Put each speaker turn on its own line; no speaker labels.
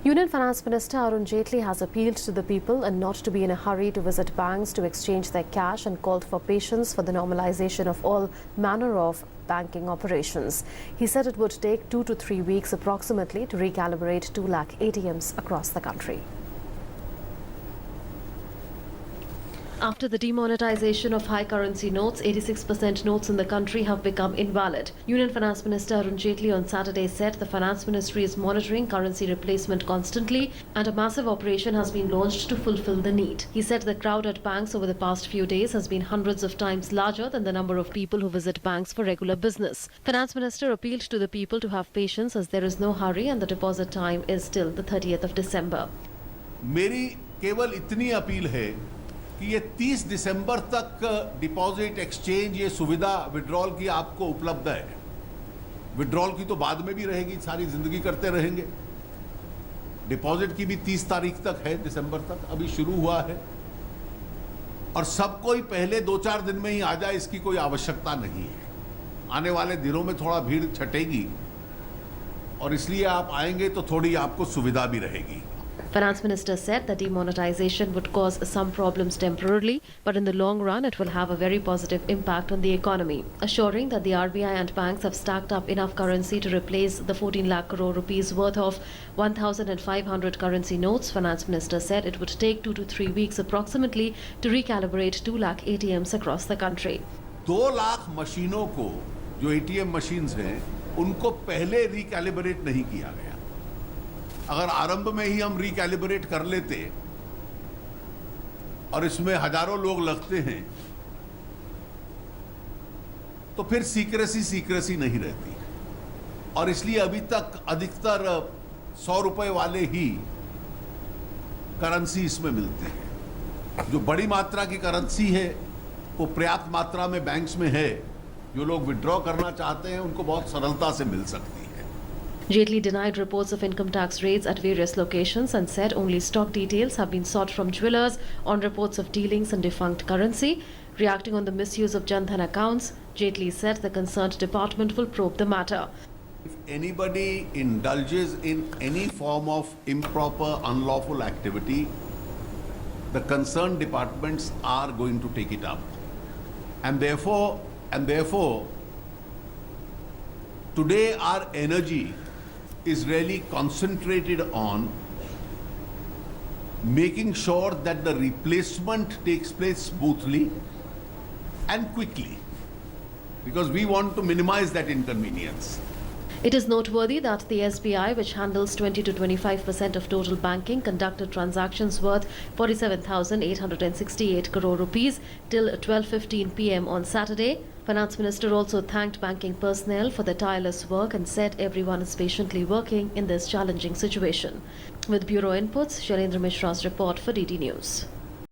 Union Finance Minister Arun Jaitley has appealed to the people and not to be in a hurry to visit banks to exchange their cash and called for patience for the normalization of all manner of banking operations. He said it would take 2 to 3 weeks approximately to recalibrate 2 lakh ATMs across the country. After the demonetization of high currency notes, 86% notes in the country have become invalid. Union Finance Minister Arun Jaitley on Saturday said the Finance Ministry is monitoring currency replacement constantly and a massive operation has been launched to fulfill the need. He said the crowd at banks over the past few days has been hundreds of times larger than the number of people who visit banks for regular business. Finance Minister appealed to the people to have patience as there is no hurry and the deposit time is till the 30th of December.
मेरी केवल इतनी appeal है कि ये 30 दिसंबर तक deposit exchange ये सुविधा withdrawal की आपको उपलब्ध है। विड्रॉल की तो बाद में भी रहेगी, सारी जिंदगी करते रहेंगे। डिपॉजिट की भी 30 तारीख तक है, दिसंबर तक अभी शुरू हुआ है और सब कोई पहले 2-4 दिन में ही आ जाए इसकी कोई आवश्यकता नहीं है। आने वाले दिनों में थोड़ा भीड़ छटेगी और इसलिए आप आएंगे तो थोड़ी आपको सुविधा भी रहेगी।
Finance Minister said that demonetization would cause some problems temporarily, but in the long run it will have a very positive impact on the economy. Assuring that the RBI and banks have stacked up enough currency to replace the 14 lakh crore rupees worth of 1,500 currency notes, Finance Minister said it would take 2 to 3 weeks approximately to recalibrate 2 lakh ATMs across the country.
2 lakh मशीनों को, जो ATM machines हैं, उनको पहले recalibrate नहीं किया गया। अगर आरंभ में ही हम रिकैलिब्रेट कर लेते और इसमें हजारों लोग लगते हैं तो फिर सीक्रेसी नहीं रहती और इसलिए अभी तक अधिकतर 100 रुपए वाले ही करेंसी इसमें मिलते हैं। जो बड़ी मात्रा की करेंसी है वो पर्याप्त मात्रा में बैंक्स में है, जो लोग विड्रॉ करना चाहते हैं उनको बहुत सरलता से मिल सकती है।
Jaitley denied reports of income tax raids at various locations and said only stock details have been sought from jewellers on reports of dealings in defunct currency. Reacting on the misuse of Jan Dhan accounts, Jaitley said the concerned department will probe the matter.
If anybody indulges in any form of improper, unlawful activity, the concerned departments are going to take it up. And therefore, today our energy is really concentrated on making sure that the replacement takes place smoothly and quickly, because we want to minimize that inconvenience.
It is noteworthy that the SBI, which handles 20 to 25% of total banking, conducted transactions worth 47,868 crore rupees till 12:15 p.m. on Saturday. Finance Minister also thanked banking personnel for their tireless work and said everyone is patiently working in this challenging situation. With Bureau Inputs, Shailendra Mishra's report for DD News.